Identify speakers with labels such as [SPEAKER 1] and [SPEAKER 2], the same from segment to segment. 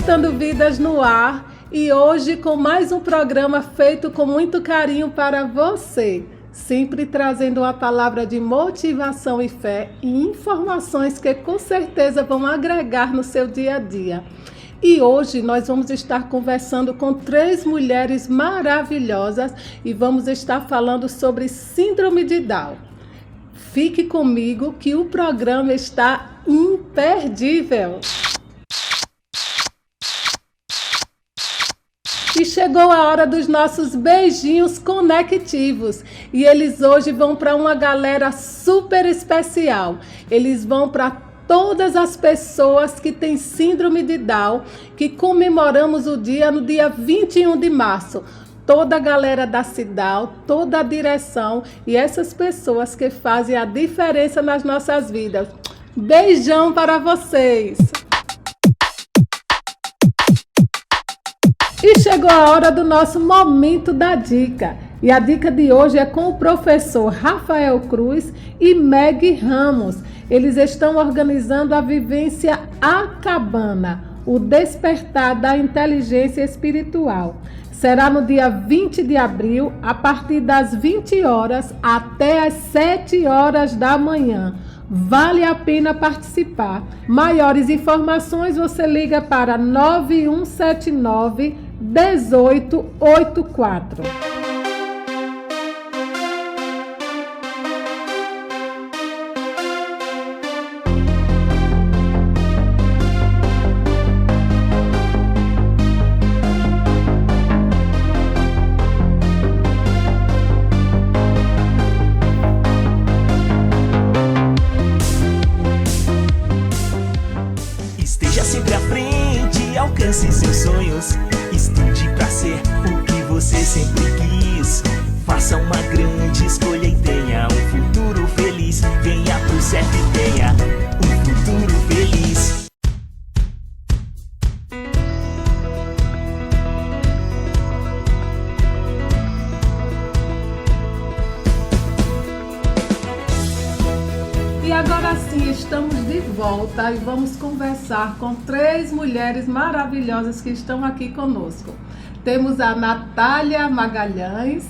[SPEAKER 1] Conectando Vidas no ar e hoje com mais um programa feito com muito carinho para você, sempre trazendo uma palavra de motivação e fé e informações que com certeza vão agregar no seu dia a dia. E hoje nós vamos estar conversando com 3 mulheres maravilhosas e vamos estar falando sobre síndrome de Down. Fique comigo que o programa está imperdível. E chegou a hora dos nossos beijinhos conectivos. E eles hoje vão para uma galera super especial. Eles vão para todas as pessoas que têm síndrome de Down, que comemoramos o dia no dia 21 de março. Toda a galera da Cidal, toda a direção e essas pessoas que fazem a diferença nas nossas vidas. Beijão para vocês! E chegou a hora do nosso momento da dica. E a dica de hoje é com o professor Rafael Cruz e Meg Ramos. Eles estão organizando a vivência A Cabana, o despertar da inteligência espiritual. Será no dia 20 de abril, a partir das 20 horas até as 7 horas da manhã. Vale a pena participar. Maiores informações você liga para 9179-1884.
[SPEAKER 2] Alcance seus sonhos, estude pra ser o que você sempre quis. Faça uma grande escolha e tenha um futuro feliz. Venha pro certo e tenha um futuro feliz.
[SPEAKER 1] E agora sim, estamos de volta e vamos conversar com 3 mulheres maravilhosas que estão aqui conosco. Temos a Natália Magalhães,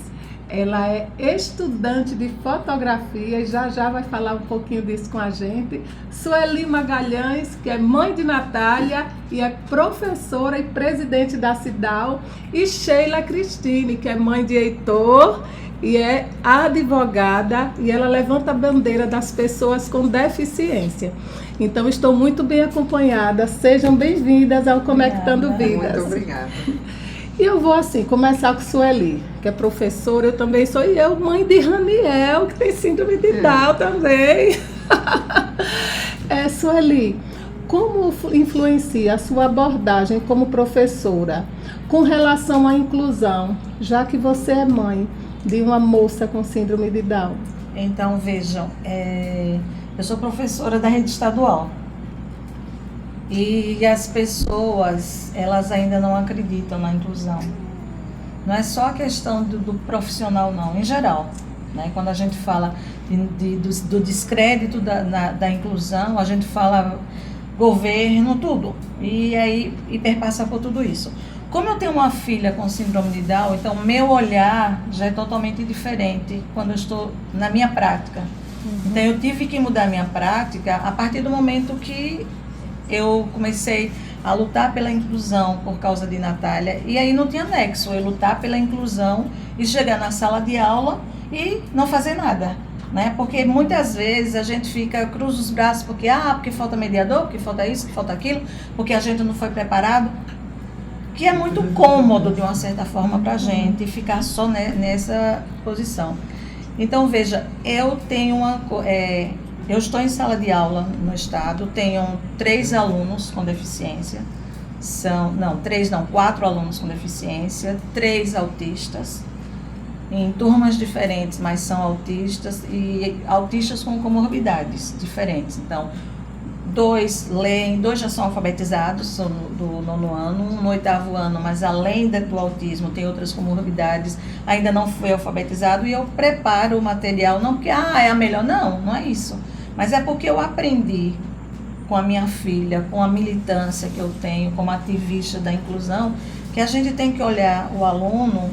[SPEAKER 1] ela é estudante de fotografia e já vai falar um pouquinho disso com a gente. Sueli Magalhães, que é mãe de Natália e é professora e presidente da Cidal. E Sheila Cristine, que é mãe de Heitor e é advogada e ela levanta a bandeira das pessoas com deficiência. Então, estou muito bem acompanhada. Sejam bem-vindas ao Conectando Vidas.
[SPEAKER 3] Muito obrigada.
[SPEAKER 1] E eu vou, Começar com Sueli, que é professora, eu também sou, e eu, mãe de Raniel, que tem síndrome de Down também. Sueli, como influencia a sua abordagem como professora com relação à inclusão, já que você é mãe de uma moça com síndrome de Down?
[SPEAKER 4] Então, vejam, eu sou professora da rede estadual e as pessoas, elas ainda não acreditam na inclusão. Não é só a questão do profissional, não, em geral, né? Quando a gente fala do descrédito da inclusão, a gente fala governo, tudo, e aí perpassa por tudo isso. Como eu tenho uma filha com síndrome de Down, então meu olhar já é totalmente diferente quando eu estou na minha prática. Então eu tive que mudar minha prática a partir do momento que eu comecei a lutar pela inclusão por causa de Natália. E aí não tinha nexo eu lutar pela inclusão e chegar na sala de aula e não fazer nada, né? Porque muitas vezes a gente cruza os braços porque falta mediador, porque falta isso, porque falta aquilo, porque a gente não foi preparado. Que é muito cômodo, de uma certa forma, para a gente ficar só nessa posição. Então, veja, eu estou em sala de aula no estado, tenho 3 alunos com deficiência, 4 alunos com deficiência, 3 autistas, em turmas diferentes, mas são autistas, e autistas com comorbidades diferentes. Então, 2 leem, 2 já são alfabetizados, são do 9º ano, no 8º ano, mas além do autismo tem outras comorbidades, ainda não foi alfabetizado, e eu preparo o material, não porque é a melhor, não é isso, mas é porque eu aprendi com a minha filha, com a militância que eu tenho como ativista da inclusão, que a gente tem que olhar o aluno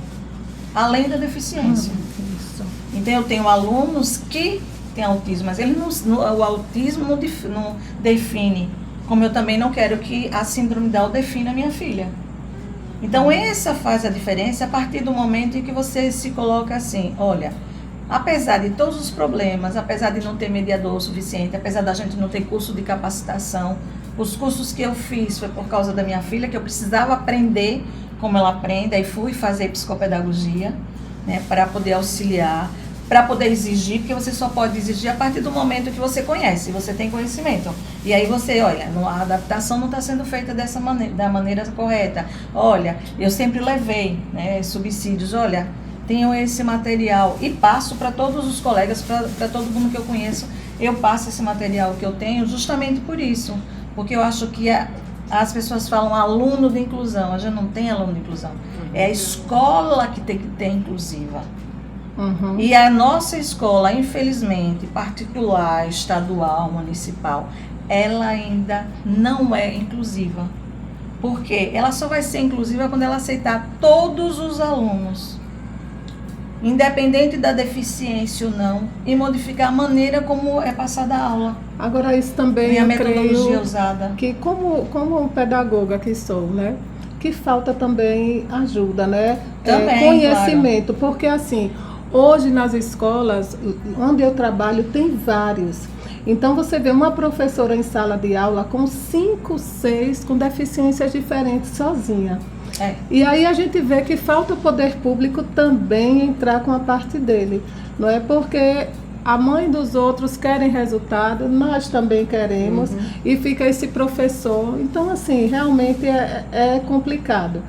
[SPEAKER 4] além da deficiência.
[SPEAKER 1] Isso.
[SPEAKER 4] Então, eu tenho alunos que têm autismo, mas o autismo não define, como eu também não quero que a síndrome Down defina a minha filha. Então, essa faz a diferença a partir do momento em que você se coloca assim, olha, apesar de todos os problemas, apesar de não ter mediador suficiente, apesar da gente não ter curso de capacitação, os cursos que eu fiz foi por causa da minha filha, que eu precisava aprender como ela aprende, aí fui fazer psicopedagogia, né, para poder auxiliar, para poder exigir, porque você só pode exigir a partir do momento que você conhece, você tem conhecimento. E aí você, olha, a adaptação não está sendo feita dessa maneira, da maneira correta. Olha, eu sempre levei, né, subsídios, olha, tenho esse material e passo para todos os colegas, para todo mundo que eu conheço, eu passo esse material que eu tenho justamente por isso, porque eu acho que as pessoas falam aluno de inclusão, a gente não tem aluno de inclusão, é a escola que tem que ter inclusiva.
[SPEAKER 1] Uhum.
[SPEAKER 4] E a nossa escola, infelizmente, particular, estadual, municipal, ela ainda não é inclusiva. Por quê? Ela só vai ser inclusiva quando ela aceitar todos os alunos, independente da deficiência ou não, e modificar a maneira como é passada a aula.
[SPEAKER 1] Agora, isso também
[SPEAKER 4] E a
[SPEAKER 1] eu
[SPEAKER 4] metodologia
[SPEAKER 1] creio
[SPEAKER 4] usada.
[SPEAKER 1] que como pedagoga que sou, né? Que falta também ajuda, né?
[SPEAKER 4] Também,
[SPEAKER 1] conhecimento, porque assim, hoje nas escolas onde eu trabalho tem vários. Então você vê uma professora em sala de aula com 5, 6 com deficiências diferentes sozinha.
[SPEAKER 4] É.
[SPEAKER 1] E aí a gente vê que falta o poder público também entrar com a parte dele, não é? Porque a mãe dos outros querem resultado, nós também queremos, e fica esse professor. Então, assim, realmente é complicado.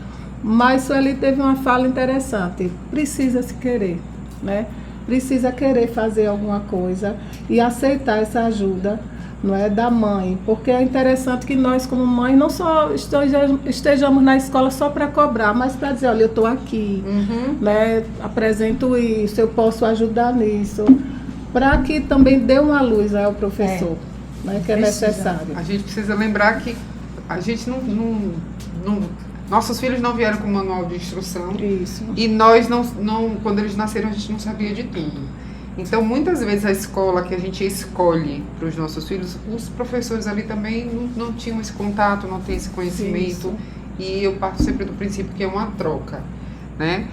[SPEAKER 1] Mas Sueli teve uma fala interessante, precisa se querer, né? Precisa querer fazer alguma coisa e aceitar essa ajuda, não é, da mãe, porque é interessante que nós como mãe não só estejamos na escola só para cobrar, mas para dizer, olha, eu estou aqui, né, apresento isso, eu posso ajudar nisso, para que também dê uma luz ao professor, né, que é necessário.
[SPEAKER 3] A gente precisa lembrar que a gente nossos filhos não vieram com manual de instrução.
[SPEAKER 1] Isso.
[SPEAKER 3] E nós quando eles nasceram, a gente não sabia de tudo. Então, muitas vezes a escola que a gente escolhe para os nossos filhos, os professores ali também não tinham esse contato, não têm esse conhecimento.
[SPEAKER 1] Isso.
[SPEAKER 3] E eu parto sempre do princípio que é uma troca, né?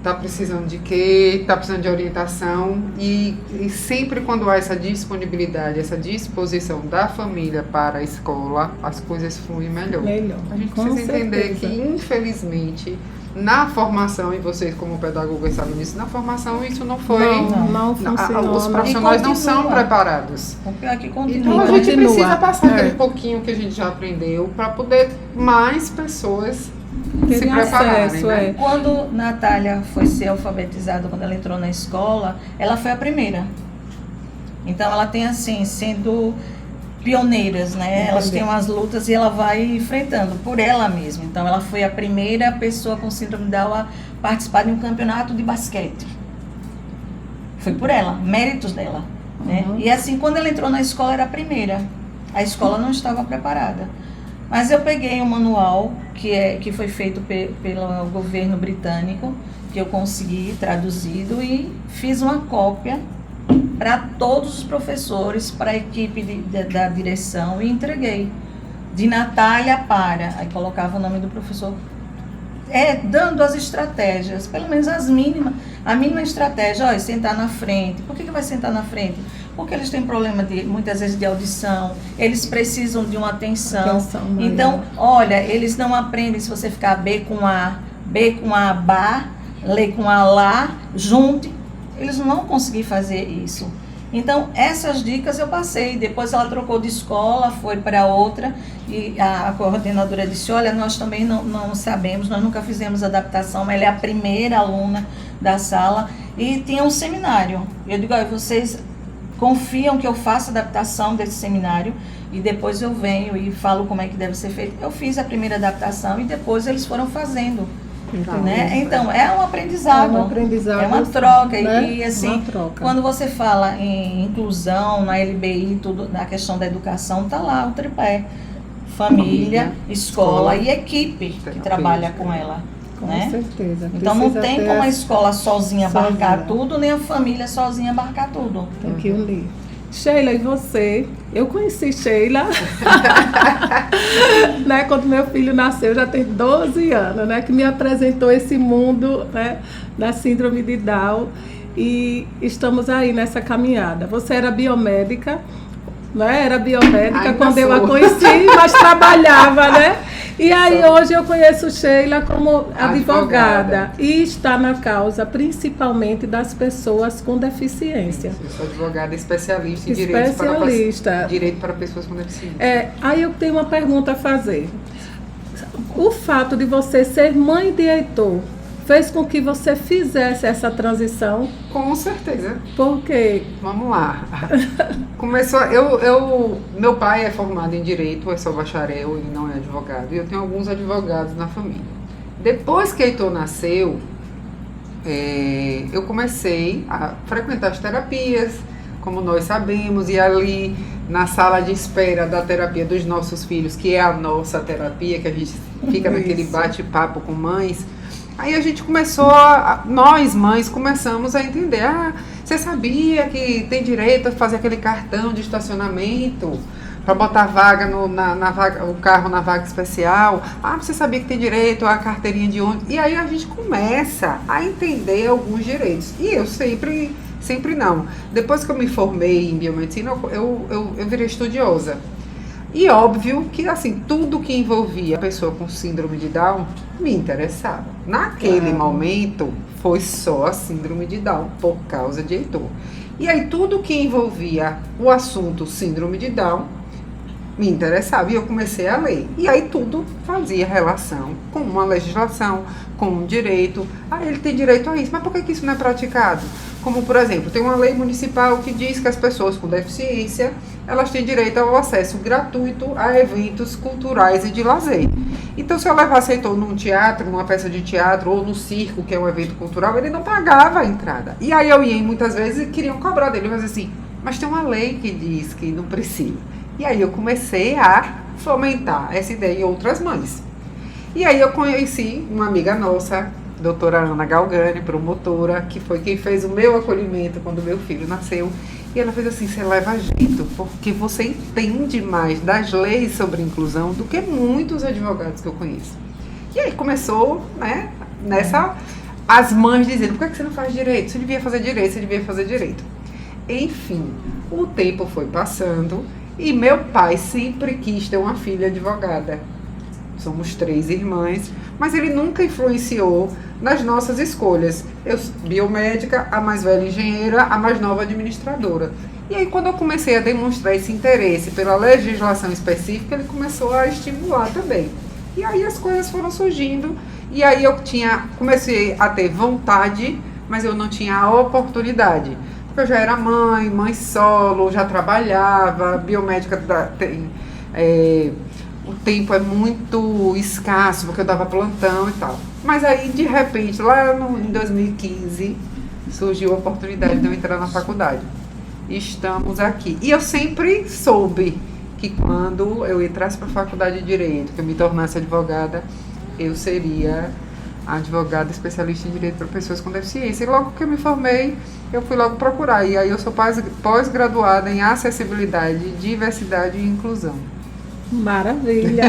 [SPEAKER 3] Tá precisando de quê? Tá precisando de orientação. E sempre quando há essa disponibilidade, essa disposição da família para a escola, as coisas fluem melhor. A gente
[SPEAKER 1] com
[SPEAKER 3] precisa entender
[SPEAKER 1] certeza.
[SPEAKER 3] que, infelizmente, na formação, e vocês como pedagogas sabem disso, na formação isso não foi...
[SPEAKER 1] Não funciona.
[SPEAKER 3] Os profissionais não são
[SPEAKER 4] continua.
[SPEAKER 3] preparados.
[SPEAKER 4] O pior é que
[SPEAKER 3] Então
[SPEAKER 4] continua.
[SPEAKER 3] a gente
[SPEAKER 1] Continua.
[SPEAKER 3] precisa passar
[SPEAKER 1] É.
[SPEAKER 3] aquele pouquinho que a gente já aprendeu para poder mais pessoas se
[SPEAKER 1] Terem
[SPEAKER 3] prepararem,
[SPEAKER 1] acesso,
[SPEAKER 3] né?
[SPEAKER 4] Quando Natália foi ser alfabetizada, quando ela entrou na escola, ela foi a primeira. Então ela tem assim, sendo pioneiras, né? Elas têm umas lutas e ela vai enfrentando por ela mesma. Então ela foi a primeira pessoa com síndrome Down a participar de um campeonato de basquete. Foi por ela, méritos dela, né? E assim, quando ela entrou na escola, era a primeira. A escola não estava preparada. Mas eu peguei um manual que foi feito pelo governo britânico, que eu consegui traduzido, e fiz uma cópia para todos os professores, para a equipe da direção, e entreguei. De Natália para, aí colocava o nome do professor, dando as estratégias, pelo menos a mínima estratégia, olha, sentar na frente. Por que vai sentar na frente? Porque eles têm problema muitas vezes de audição, eles precisam de uma atenção. Então, olha, eles não aprendem se você ficar B com A, Bá, Lê com A, Lá, junte. Eles não vão conseguir fazer isso. Então, essas dicas eu passei. Depois ela trocou de escola, foi para outra, e a coordenadora disse, olha, nós também não sabemos, nós nunca fizemos adaptação, mas ela é a primeira aluna da sala, e tinha um seminário. Eu digo, olha, vocês confiam que eu faça adaptação desse seminário, e depois eu venho e falo como é que deve ser feito. Eu fiz a primeira adaptação e depois eles foram fazendo. Né? Então, é um aprendizado.
[SPEAKER 1] É um aprendizado.
[SPEAKER 4] É uma troca.
[SPEAKER 1] Né?
[SPEAKER 4] E assim,
[SPEAKER 1] Uma troca.
[SPEAKER 4] quando você fala em inclusão, na LBI, tudo, na questão da educação, tá lá o tripé. Família, escola e equipe que trabalha com ela.
[SPEAKER 1] Com
[SPEAKER 4] Né?
[SPEAKER 1] certeza.
[SPEAKER 4] Então não
[SPEAKER 1] Precisa
[SPEAKER 4] tem
[SPEAKER 1] ter
[SPEAKER 4] como a escola sozinha abarcar
[SPEAKER 1] sozinha.
[SPEAKER 4] tudo, nem a família sozinha abarcar tudo.
[SPEAKER 1] Tem que unir. Sheila, e você? Eu conheci Sheila, né, quando meu filho nasceu, já tem 12 anos, né, que me apresentou esse mundo, né, da síndrome de Down, e estamos aí nessa caminhada. Você era biomédica, né? Era biomédica
[SPEAKER 3] Ainda
[SPEAKER 1] quando eu
[SPEAKER 3] sou.
[SPEAKER 1] a conheci, mas trabalhava, né? E aí hoje eu conheço Sheila como advogada e está na causa principalmente das pessoas com deficiência.
[SPEAKER 3] Eu sou advogada especialista em
[SPEAKER 1] Especialista.
[SPEAKER 3] direito para pessoas com deficiência.
[SPEAKER 1] Aí eu tenho uma pergunta a fazer. O fato de você ser mãe de Heitor fez com que você fizesse essa transição?
[SPEAKER 3] Com certeza.
[SPEAKER 1] Por quê?
[SPEAKER 3] Vamos lá. Começou. Meu pai é formado em direito, é só bacharel, ele não é advogado. E eu tenho alguns advogados na família. Depois que Heitor nasceu, eu comecei a frequentar as terapias, como nós sabemos, e ali na sala de espera da terapia dos nossos filhos, que é a nossa terapia, que a gente fica naquele bate-papo com mães. Aí a gente começou, nós mães começamos a entender, você sabia que tem direito a fazer aquele cartão de estacionamento para botar vaga o carro na vaga especial? Você sabia que tem direito à carteirinha de ônibus? E aí a gente começa a entender alguns direitos. E eu sempre não. Depois que eu me formei em biomedicina, eu virei estudiosa. E óbvio que, assim, tudo que envolvia a pessoa com síndrome de Down me interessava. Naquele momento, foi só a síndrome de Down, por causa de Heitor. E aí, tudo que envolvia o assunto síndrome de Down me interessava. E eu comecei a ler. E aí, tudo fazia relação com uma legislação, com um direito. Ele tem direito a isso. Mas por que isso não é praticado? Como, por exemplo, tem uma lei municipal que diz que as pessoas com deficiência, elas têm direito ao acesso gratuito a eventos culturais e de lazer. Então, se eu levasse Heitor num teatro, numa peça de teatro, ou no circo, que é um evento cultural, ele não pagava a entrada. E aí eu ia muitas vezes e queriam cobrar dele. Eu dizia assim, mas tem uma lei que diz que não precisa. E aí eu comecei a fomentar essa ideia em outras mães. E aí eu conheci uma amiga nossa, doutora Ana Galgani, promotora, que foi quem fez o meu acolhimento quando meu filho nasceu. E ela fez assim, você leva jeito, porque você entende mais das leis sobre inclusão do que muitos advogados que eu conheço. E aí começou, né, as mães dizendo, por que você não faz direito? Você devia fazer direito, você devia fazer direito. Enfim, o tempo foi passando e meu pai sempre quis ter uma filha advogada. Somos 3 irmãs, mas ele nunca influenciou nas nossas escolhas. Eu biomédica, a mais velha engenheira, a mais nova administradora. E aí quando eu comecei a demonstrar esse interesse pela legislação específica, ele começou a estimular também. E aí as coisas foram surgindo, e aí eu comecei a ter vontade, mas eu não tinha a oportunidade. Porque eu já era mãe solo, já trabalhava, biomédica o tempo é muito escasso, porque eu dava plantão e tal. Mas aí, de repente, lá em 2015, surgiu a oportunidade de eu entrar na faculdade. Estamos aqui. E eu sempre soube que quando eu entrasse para a faculdade de Direito, que eu me tornasse advogada, eu seria advogada especialista em Direito para pessoas com deficiência. E logo que eu me formei, eu fui logo procurar. E aí eu sou pós-graduada em Acessibilidade, Diversidade e Inclusão.
[SPEAKER 1] Maravilha!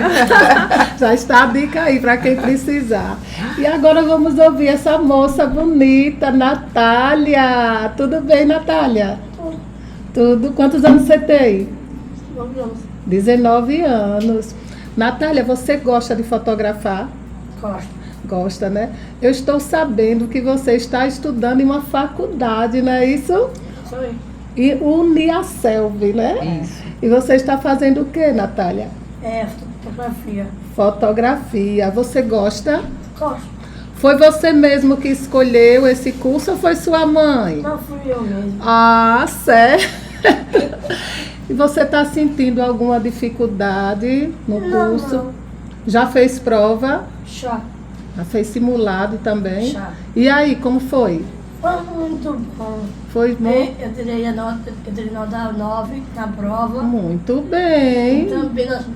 [SPEAKER 1] Já está a dica aí para quem precisar. E agora vamos ouvir essa moça bonita, Natália. Tudo bem, Natália? Tudo. Quantos anos você tem?
[SPEAKER 5] 19 anos.
[SPEAKER 1] 19 anos. Natália, você gosta de fotografar?
[SPEAKER 5] Gosto.
[SPEAKER 1] Gosta, né? Eu estou sabendo que você está estudando em uma faculdade, não é isso?
[SPEAKER 5] Isso aí.
[SPEAKER 1] E Uniaselv, né?
[SPEAKER 3] Isso.
[SPEAKER 1] E você está fazendo o que, Natália?
[SPEAKER 5] Fotografia.
[SPEAKER 1] Fotografia. Você gosta?
[SPEAKER 5] Gosto.
[SPEAKER 1] Foi você mesmo que escolheu esse curso ou foi sua mãe?
[SPEAKER 5] Não fui eu mesmo.
[SPEAKER 1] Ah, certo. E você está sentindo alguma dificuldade no curso?
[SPEAKER 5] Não.
[SPEAKER 1] Já fez prova?
[SPEAKER 5] Já.
[SPEAKER 1] Já fez simulado também?
[SPEAKER 5] Já.
[SPEAKER 1] E aí, como foi?
[SPEAKER 5] Foi muito bom.
[SPEAKER 1] Foi bom?
[SPEAKER 5] Eu tirei nota 9 na prova.
[SPEAKER 1] Muito bem.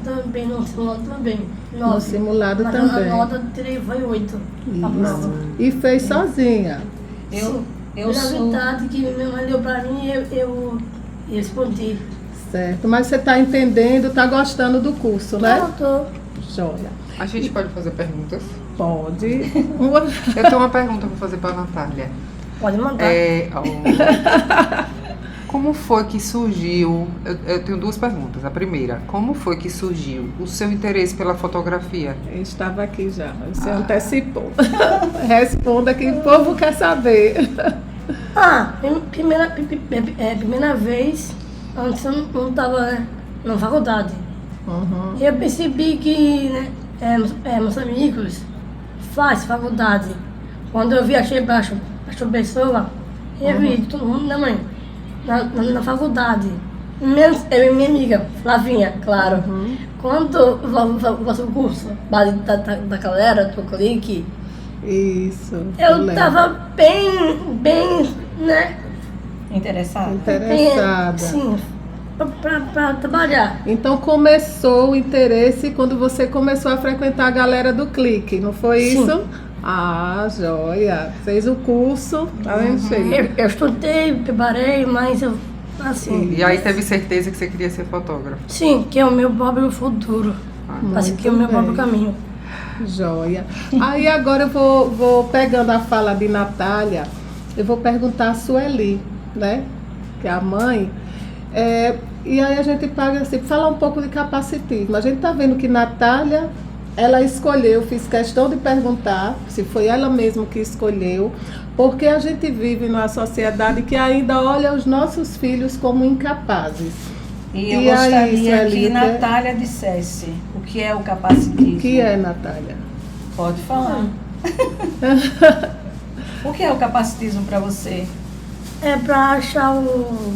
[SPEAKER 5] Também no simulado também.
[SPEAKER 1] No simulado
[SPEAKER 5] Mas
[SPEAKER 1] também.
[SPEAKER 5] a nota eu tirei foi 8 na
[SPEAKER 1] Isso.
[SPEAKER 5] prova.
[SPEAKER 1] E fez sozinha?
[SPEAKER 4] Eu
[SPEAKER 5] Na
[SPEAKER 4] sou...
[SPEAKER 5] verdade, que minha mãe deu pra mim, eu respondi.
[SPEAKER 1] Certo. Mas você está entendendo, está gostando do curso, né?
[SPEAKER 5] Eu tô.
[SPEAKER 1] Joia.
[SPEAKER 3] A gente pode fazer perguntas?
[SPEAKER 1] Pode.
[SPEAKER 3] Eu tenho uma pergunta para fazer para a Natália.
[SPEAKER 5] Pode mandar.
[SPEAKER 3] Como foi que surgiu? Eu tenho duas perguntas. A primeira, como foi que surgiu o seu interesse pela fotografia?
[SPEAKER 1] Eu estava aqui já, você antecipou. Responda que o povo quer saber.
[SPEAKER 5] Primeira vez, antes eu não estava na faculdade.
[SPEAKER 1] Uhum.
[SPEAKER 5] E eu percebi que meus amigos fazem faculdade. Quando eu vi a pessoa, eu vi todo mundo na faculdade. Menos eu e minha amiga, Flavinha, claro. Quando eu faço o curso base da galera, do clique,
[SPEAKER 1] Isso.
[SPEAKER 5] eu
[SPEAKER 1] lembro.
[SPEAKER 5] estava bem, né?
[SPEAKER 4] Interessada?
[SPEAKER 1] Interessada.
[SPEAKER 5] Sim, para trabalhar.
[SPEAKER 1] Então começou o interesse quando você começou a frequentar a galera do clique, não foi
[SPEAKER 5] Sim.
[SPEAKER 1] isso? Ah, joia. Fez o curso, tá vendo, filho?
[SPEAKER 5] Eu estudei, preparei, mas eu, assim,
[SPEAKER 3] E aí teve certeza que você queria ser fotógrafo?
[SPEAKER 5] sim, que é o meu próprio futuro. Mas que é o meu
[SPEAKER 1] Muito
[SPEAKER 5] próprio
[SPEAKER 1] bem.
[SPEAKER 5] caminho.
[SPEAKER 1] Joia. Aí agora eu vou pegando a fala de Natália, eu vou perguntar a Sueli, né? Que é a mãe. E aí a gente paga assim, falar um pouco de capacitismo. A gente tá vendo que Natália, ela escolheu, fiz questão de perguntar se foi ela mesma que escolheu, porque a gente vive numa sociedade que ainda olha os nossos filhos como incapazes.
[SPEAKER 4] E eu
[SPEAKER 1] E aí,
[SPEAKER 4] gostaria
[SPEAKER 1] Sueli,
[SPEAKER 4] que
[SPEAKER 1] o que-
[SPEAKER 4] Natália dissesse o que é o capacitismo.
[SPEAKER 1] O que é, Natália?
[SPEAKER 4] Pode falar. O que é o capacitismo para você?
[SPEAKER 5] É para achar o.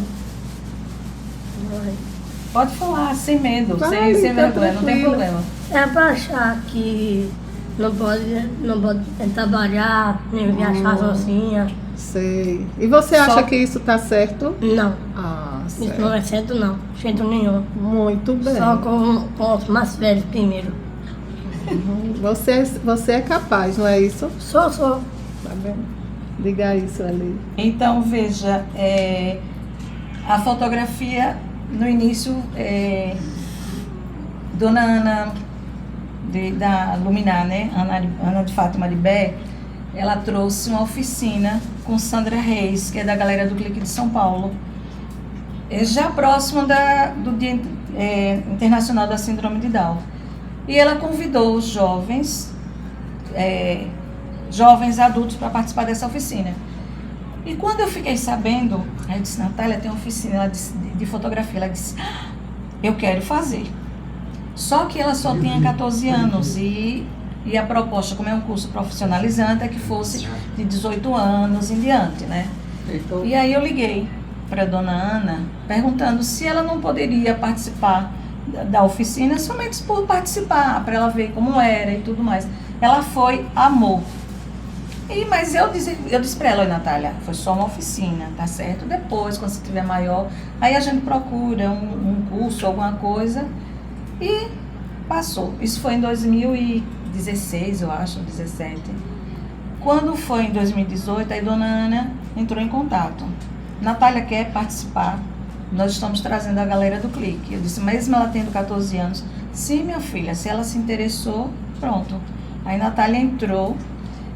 [SPEAKER 4] Pode falar, sem medo,
[SPEAKER 1] Vai,
[SPEAKER 4] sem
[SPEAKER 1] tá
[SPEAKER 4] vergonha, não tem
[SPEAKER 1] tranquila.
[SPEAKER 4] problema.
[SPEAKER 5] É para achar que não pode trabalhar, nem viajar sozinha.
[SPEAKER 1] Sei. E você
[SPEAKER 4] Só-
[SPEAKER 1] acha que isso tá certo?
[SPEAKER 5] Não,
[SPEAKER 1] Ah,
[SPEAKER 5] isso
[SPEAKER 1] certo.
[SPEAKER 5] não é certo não, jeito nenhum.
[SPEAKER 1] Muito bem.
[SPEAKER 5] Só com os mais velhos primeiro.
[SPEAKER 1] Você é capaz, não é isso?
[SPEAKER 5] Sou.
[SPEAKER 1] Tá vendo? Diga isso ali.
[SPEAKER 4] Então, veja, a fotografia, no início, Dona Ana, da Luminar, né? Ana de Fátima de Bé, ela trouxe uma oficina com Sandra Reis, que é da galera do Clique de São Paulo, já próximo do Dia Internacional da Síndrome de Down. E ela convidou os jovens adultos para participar dessa oficina. E quando eu fiquei sabendo, aí eu disse, Natália, tem uma oficina ela disse, de fotografia. Ela disse, eu quero fazer. Só que ela só tinha 14 anos e a proposta, como é um curso profissionalizante, é que fosse de 18 anos em diante, né?
[SPEAKER 3] Então,
[SPEAKER 4] E aí eu liguei para a Dona Ana, perguntando se ela não poderia participar da oficina, somente por participar, para ela ver como era e tudo mais. Ela foi, amou. Mas eu disse para ela, oi Natália, foi só uma oficina, tá certo? Depois, quando você estiver maior, aí a gente procura um curso, alguma coisa. E passou. Isso foi em 2016, eu acho, 17. Quando foi em 2018, aí Dona Ana entrou em contato. Natália quer participar, nós estamos trazendo a galera do Clique. Eu disse, mesmo ela tendo 14 anos, sim, minha filha, se ela se interessou, pronto. Aí Natália entrou.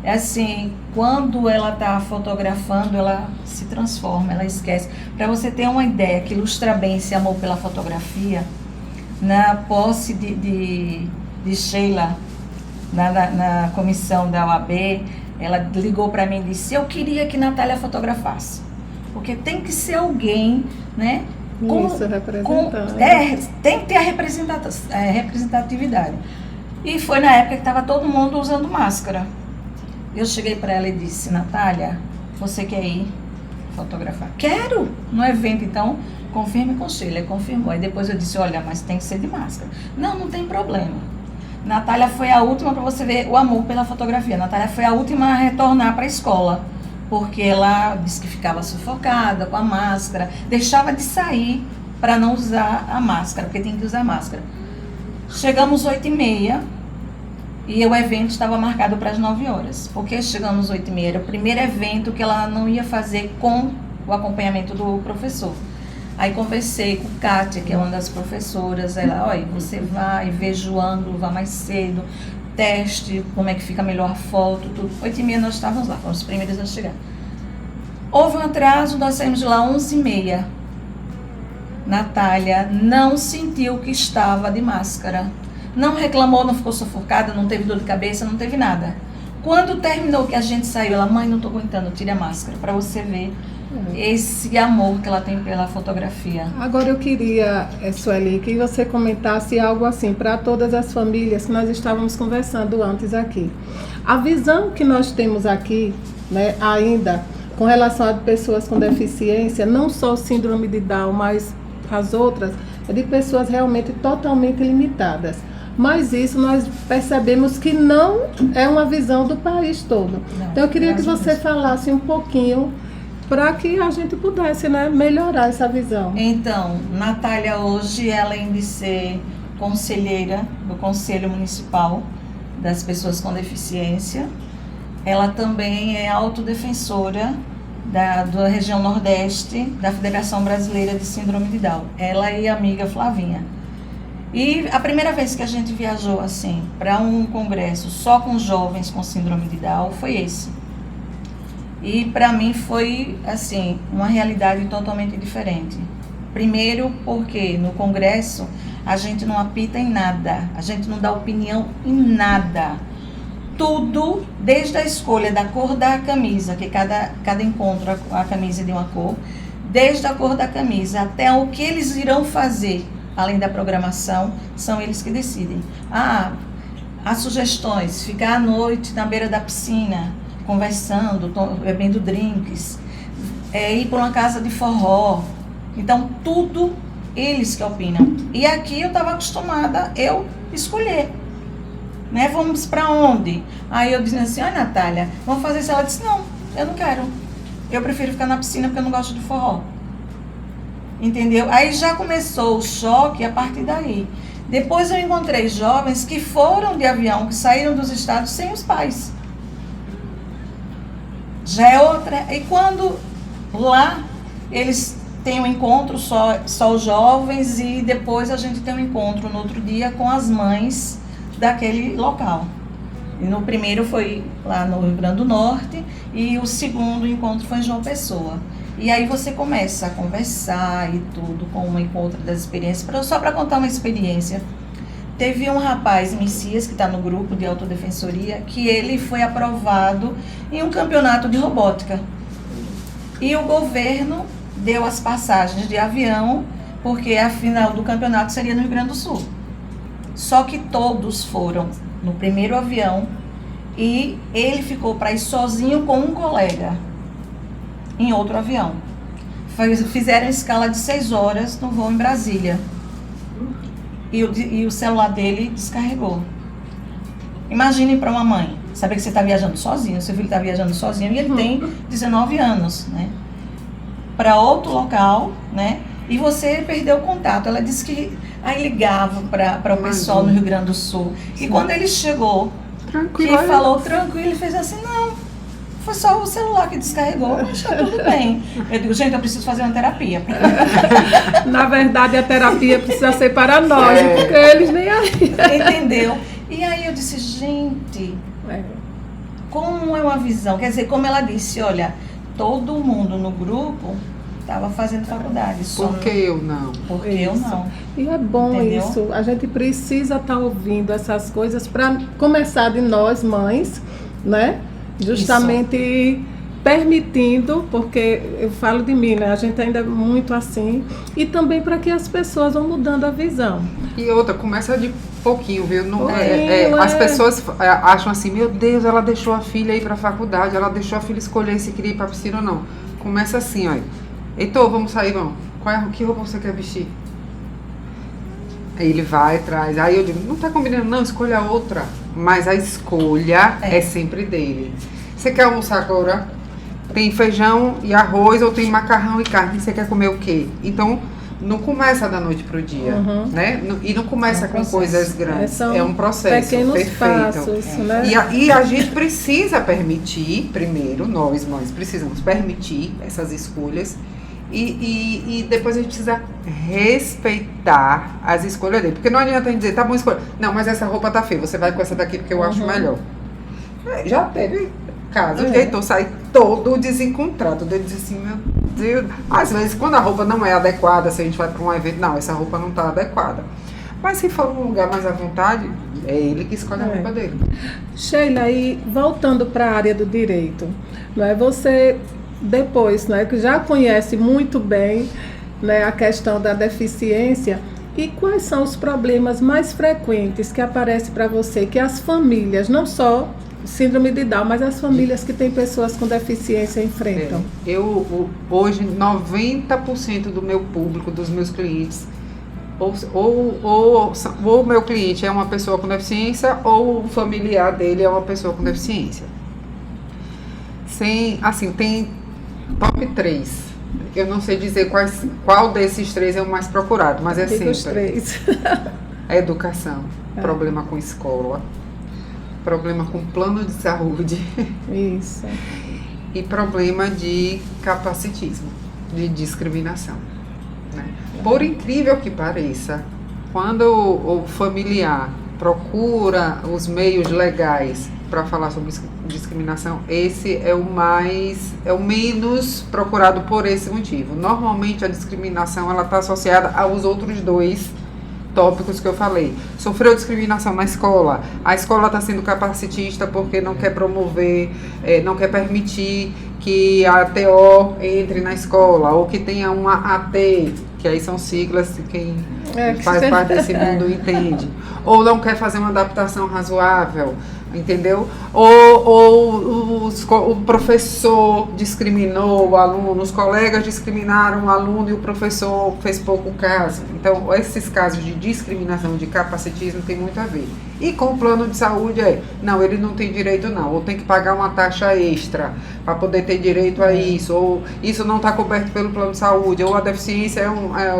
[SPEAKER 4] É assim, quando ela está fotografando, ela se transforma, ela esquece. Para você ter uma ideia que ilustra bem esse amor pela fotografia, na posse de Sheila, na comissão da OAB, ela ligou para mim e disse, eu queria que Natália fotografasse. Porque tem que ser alguém, né?
[SPEAKER 1] Isso, representando.
[SPEAKER 4] Tem que ter a representatividade. E foi na época que estava todo mundo usando máscara. Eu cheguei para ela e disse, Natália, você quer ir fotografar? Quero! No evento, então, confirme com Sheila. Ele confirmou. Aí depois eu disse, olha, mas tem que ser de máscara. Não tem problema. Natália foi a última, para você ver o amor pela fotografia. Natália foi a última a retornar para a escola, porque ela disse que ficava sufocada com a máscara, deixava de sair para não usar a máscara, porque tem que usar máscara. Chegamos 8h30 e o evento estava marcado para as 9 horas. Por que chegamos 8h30? Era o primeiro evento que ela não ia fazer com o acompanhamento do professor. Aí conversei com Kátia, que é uma das professoras. Ela, olha, você vai, veja o ângulo, vá mais cedo, teste, como é que fica melhor a foto, tudo. 8h30 nós estávamos lá, fomos os primeiros a chegar. Houve um atraso, nós saímos de lá 11h30. Natália não sentiu que estava de máscara. Não reclamou, não ficou sufocada, não teve dor de cabeça, não teve nada. Quando terminou que a gente saiu, ela, mãe, não estou aguentando, tire a máscara, para você ver esse amor que ela tem pela fotografia.
[SPEAKER 1] Agora eu queria, Sueli, que você comentasse algo assim para todas as famílias que nós estávamos conversando antes aqui. A visão que nós temos aqui, né, ainda, com relação a pessoas com deficiência, não só o síndrome de Down, mas as outras, é de pessoas realmente totalmente limitadas. Mas isso nós percebemos que não é uma visão do país todo.
[SPEAKER 4] Não,
[SPEAKER 1] então eu queria que você falasse um pouquinho para que a gente pudesse, né, melhorar essa visão.
[SPEAKER 4] Então, Natália hoje, além de ser conselheira do Conselho Municipal das Pessoas com Deficiência, ela também é autodefensora da região Nordeste da Federação Brasileira de Síndrome de Down. Ela e a amiga Flavinha. E a primeira vez que a gente viajou assim para um congresso só com jovens com síndrome de Down foi esse. E para mim foi assim uma realidade totalmente diferente. Primeiro porque no congresso a gente não apita em nada, a gente não dá opinião em nada. Tudo, desde a escolha da cor da camisa, que cada encontro a camisa é de uma cor, desde a cor da camisa até o que eles irão fazer, além da programação, são eles que decidem. Há sugestões, ficar à noite na beira da piscina, conversando, bebendo drinks, ir para uma casa de forró. Então, tudo eles que opinam. E aqui eu estava acostumada eu escolher. Né? Vamos para onde? Aí eu disse assim, Natália, vamos fazer isso. Ela disse, não, eu não quero. Eu prefiro ficar na piscina porque eu não gosto de forró. Entendeu? Aí já começou o choque a partir daí. Depois eu encontrei jovens que foram de avião, que saíram dos estados sem os pais. Já é outra. E quando lá eles têm um encontro só os jovens e depois a gente tem um encontro no outro dia com as mães daquele local. E no primeiro foi lá no Rio Grande do Norte e o segundo encontro foi em João Pessoa. E aí você começa a conversar e tudo com uma e com outra das experiências. Só para contar uma experiência, teve um rapaz, Messias, que está no grupo de autodefensoria, que ele foi aprovado em um campeonato de robótica. E o governo deu as passagens de avião, porque a final do campeonato seria no Rio Grande do Sul. Só que todos foram no primeiro avião e ele ficou para ir sozinho com um colega em outro avião. Fizeram escala de 6 horas no voo em Brasília. E o celular dele descarregou. Imagine para uma mãe, saber que você está viajando sozinho, seu filho está viajando sozinho e ele tem 19 anos, né? Para outro local, né? E você perdeu o contato. Ela disse que aí ligava para o pessoal no Rio Grande do Sul. E quando ele chegou,
[SPEAKER 3] Tranquilo,
[SPEAKER 4] que falou tranquilo, ele fez assim, não, foi só o celular que descarregou, mas está tudo bem. Eu digo, gente, eu preciso fazer uma terapia.
[SPEAKER 1] Na verdade, a terapia precisa ser para nós, porque eles nem aí.
[SPEAKER 4] Entendeu? E aí eu disse, gente, como é uma visão? Quer dizer, como ela disse, olha, todo mundo no grupo estava fazendo faculdade.
[SPEAKER 3] Por que eu não?
[SPEAKER 4] Porque eu não.
[SPEAKER 1] E é bom, entendeu? Isso. A gente precisa estar ouvindo essas coisas para começar de nós, mães, né? Justamente isso. Permitindo, porque eu falo de mim, né? A gente ainda é muito assim. E também para que as pessoas vão mudando a visão.
[SPEAKER 3] E outra, começa de pouquinho, viu? Não, as pessoas acham assim, meu Deus, ela deixou a filha ir para a faculdade, ela deixou a filha escolher se queria ir para a piscina ou não. Começa assim, olha. Heitor, vamos sair, vamos. Que roupa você quer vestir? Aí ele vai, traz. Aí eu digo, não tá combinando, não, escolha outra. Mas a escolha é sempre dele. Você quer almoçar agora? Tem feijão e arroz ou tem macarrão e carne? Você quer comer o quê? Então, não começa da noite pro dia, né? E não começa com coisas grandes. É um processo
[SPEAKER 1] pequenos
[SPEAKER 3] perfeito.
[SPEAKER 1] passos, né?
[SPEAKER 3] E a gente precisa permitir, primeiro, nós mães precisamos permitir essas escolhas e depois a gente precisa respeitar as escolhas dele. Porque não adianta a gente dizer, tá bom, escolha. Não, mas essa roupa tá feia, você vai com essa daqui porque eu acho melhor. Já teve caso de Heitor sair todo desencontrado. Ele disse assim, meu Deus. Às vezes, quando a roupa não é adequada, se a gente vai para um evento, não, essa roupa não tá adequada. Mas se for um lugar mais à vontade, é ele que escolhe a roupa dele.
[SPEAKER 1] Sheila, e voltando para a área do direito, não é? Você depois, não é, que já conhece muito bem, né, a questão da deficiência, e quais são os problemas mais frequentes que aparecem para você, que as famílias, não só síndrome de Down, mas as famílias que têm pessoas com deficiência enfrentam?
[SPEAKER 3] Hoje, 90% do meu público, dos meus clientes, ou o meu cliente é uma pessoa com deficiência, ou o familiar dele é uma pessoa com deficiência. Assim, tem top 3. Eu não sei dizer qual desses 3 é o mais procurado, mas é sempre.
[SPEAKER 1] Os 3.
[SPEAKER 3] A educação, problema com escola, problema com plano de saúde.
[SPEAKER 1] Isso.
[SPEAKER 3] E problema de capacitismo, de discriminação. Né? Por incrível que pareça, quando o familiar procura os meios legais para falar sobre discriminação, esse é o menos procurado por esse motivo. Normalmente a discriminação ela está associada aos outros 2 tópicos que eu falei. Sofreu discriminação na escola, a escola está sendo capacitista porque não quer promover, não quer permitir que a TO entre na escola, ou que tenha uma AT, que aí são siglas que quem faz parte desse mundo entende, ou não quer fazer uma adaptação razoável, entendeu? Ou o professor discriminou o aluno, os colegas discriminaram o aluno e o professor fez pouco caso. Então, esses casos de discriminação, de capacitismo tem muito a ver. E com o plano de saúde não, ele não tem direito não, ou tem que pagar uma taxa extra para poder ter direito a isso, ou isso não está coberto pelo plano de saúde, ou a deficiência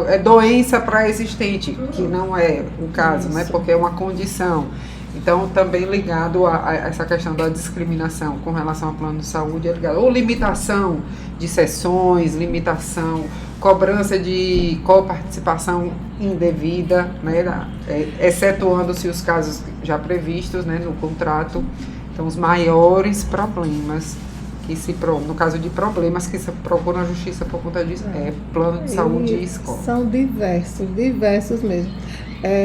[SPEAKER 3] é doença pré-existente, que não é o caso, né? Porque é uma condição. Então, também ligado a essa questão da discriminação com relação ao plano de saúde, é ligado. Ou limitação de sessões, cobrança de coparticipação indevida, né, excetuando-se os casos já previstos, né, no contrato. Então, os maiores problemas, no caso de problemas que se procuram a justiça por conta disso, é plano de saúde e escola.
[SPEAKER 1] São diversos mesmo.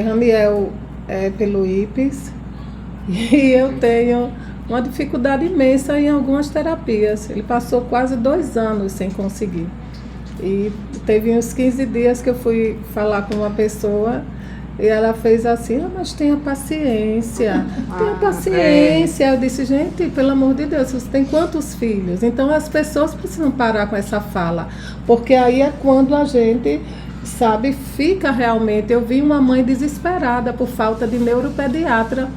[SPEAKER 1] Ramiel é pelo IPES, e eu tenho uma dificuldade imensa em algumas terapias. Ele passou quase 2 anos sem conseguir. E teve uns 15 dias que eu fui falar com uma pessoa e ela fez assim, mas tenha paciência, tenha paciência. Eu disse, gente, pelo amor de Deus, você tem quantos filhos? Então as pessoas precisam parar com essa fala, porque aí é quando a gente, sabe, fica realmente. Eu vi uma mãe desesperada por falta de neuropediatra,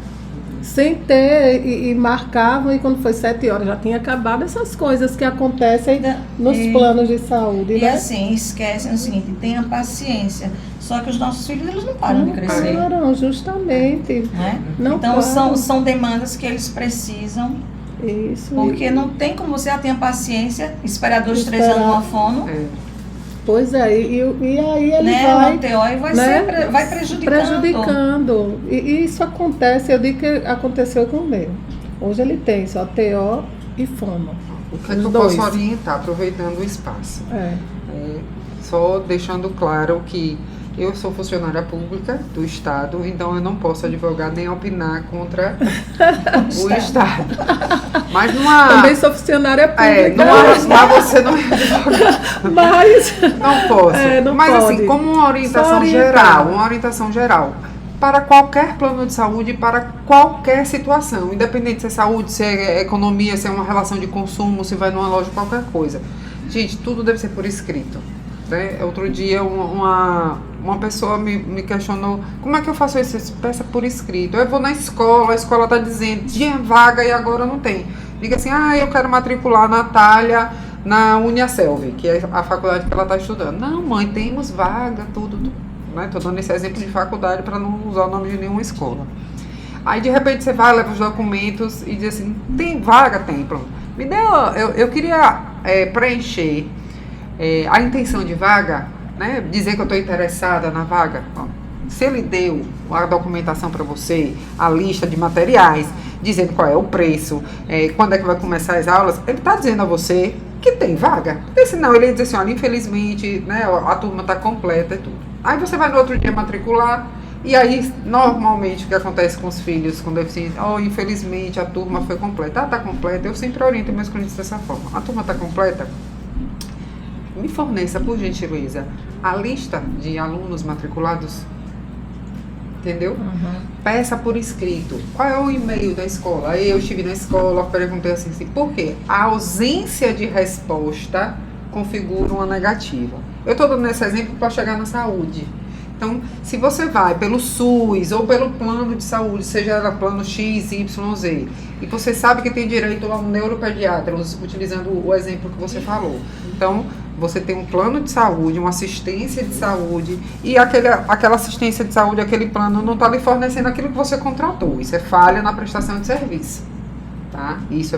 [SPEAKER 1] sem ter, e marcavam, e quando foi 7 horas já tinha acabado. Essas coisas que acontecem nos planos de saúde,
[SPEAKER 4] e
[SPEAKER 1] né?
[SPEAKER 4] assim, esquecem o seguinte, tenha paciência. Só que os nossos filhos, eles não param de crescer.
[SPEAKER 1] Não, justamente.
[SPEAKER 4] Né?
[SPEAKER 1] Não
[SPEAKER 4] então,
[SPEAKER 1] param.
[SPEAKER 4] são demandas que eles precisam.
[SPEAKER 1] Isso.
[SPEAKER 4] Porque não tem como você tenha paciência, esperar 2, 3 anos numa fono.
[SPEAKER 1] Pois é, e aí ele
[SPEAKER 4] vai,
[SPEAKER 1] vai,
[SPEAKER 4] e vai,
[SPEAKER 1] né,
[SPEAKER 4] vai prejudicando.
[SPEAKER 1] E isso acontece, eu digo que aconteceu com o meu. Hoje ele tem só TO e fono.
[SPEAKER 3] O que é que eu posso orientar, aproveitando o espaço? Só deixando claro que eu sou funcionária pública do Estado, então eu não posso advogar nem opinar contra o Estado. Mas
[SPEAKER 1] também sou funcionária pública.
[SPEAKER 3] Mas você não é advogada.
[SPEAKER 1] Mas
[SPEAKER 3] não posso. Mas
[SPEAKER 1] pode.
[SPEAKER 3] Assim, como uma orientação geral, para qualquer plano de saúde, para qualquer situação, independente se é saúde, se é economia, se é uma relação de consumo, se vai numa loja, qualquer coisa. Gente, tudo deve ser por escrito. Né? Outro dia, uma uma pessoa me questionou, como é que eu faço isso? Peça por escrito. Eu vou na escola, a escola está dizendo, tinha vaga e agora não tem. Diga assim, eu quero matricular a Natália na Uniaselv, que é a faculdade que ela está estudando. Não, mãe, temos vaga, tudo. Né? Estou dando esse exemplo de faculdade para não usar o nome de nenhuma escola. Aí, de repente, você vai, leva os documentos e diz assim, tem vaga? Tem, pronto. Me deu, eu queria preencher a intenção de vaga, né? Dizer que eu estou interessada na vaga. Bom, se ele deu a documentação para você, a lista de materiais, dizendo qual é o preço, quando é que vai começar as aulas, ele está dizendo a você que tem vaga. Porque senão ele ia dizer assim, olha, infelizmente, né, a turma está completa e tudo. Aí você vai no outro dia matricular, e aí, normalmente, o que acontece com os filhos com deficiência, infelizmente, a turma foi completa. Está completa, eu sempre oriento meus clientes dessa forma. A turma está completa? Me forneça, por gentileza, a lista de alunos matriculados. Entendeu? Peça por escrito. Qual é o e-mail da escola? Aí eu estive na escola, perguntei assim, por quê? A ausência de resposta configura uma negativa. Eu estou dando esse exemplo para chegar na saúde. Então, se você vai pelo SUS ou pelo plano de saúde, seja plano X, Y, Z, e você sabe que tem direito a um neuropediatra, utilizando o exemplo que você falou. Então, você tem um plano de saúde, uma assistência de saúde, e aquela assistência de saúde, aquele plano não está lhe fornecendo aquilo que você contratou. Isso é falha na prestação de serviço. Tá? Isso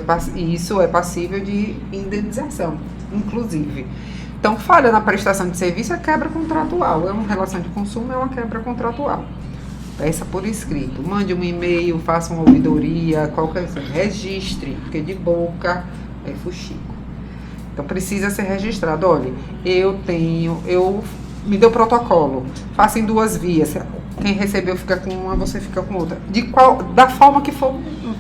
[SPEAKER 3] é passível de indenização, inclusive. Então, falha na prestação de serviço é quebra contratual. É uma relação de consumo, é uma quebra contratual. Peça por escrito. Mande um e-mail, faça uma ouvidoria, qualquer coisa. Registre, porque de boca é fuxico. Então, precisa ser registrado. Olha, me deu protocolo. Faça em 2 vias. Quem recebeu fica com uma, você fica com outra. Da forma que for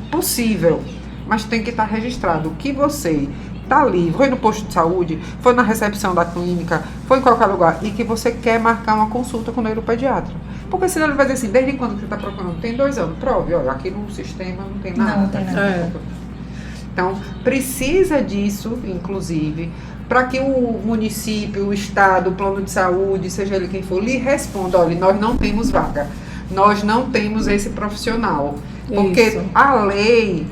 [SPEAKER 3] possível. Mas tem que estar registrado. O que você está ali, foi no posto de saúde, foi na recepção da clínica, foi em qualquer lugar, e que você quer marcar uma consulta com o neuropediatra. Porque senão ele vai dizer assim, desde quando você está procurando? Tem 2 anos. Prove, olha, aqui no sistema não tem nada.
[SPEAKER 4] Não tem nada.
[SPEAKER 3] Então, precisa disso, inclusive, para que o município, o estado, o plano de saúde, seja ele quem for, lhe responda, olha, nós não temos vaga, nós não temos esse profissional. Porque
[SPEAKER 1] Isso.
[SPEAKER 3] a lei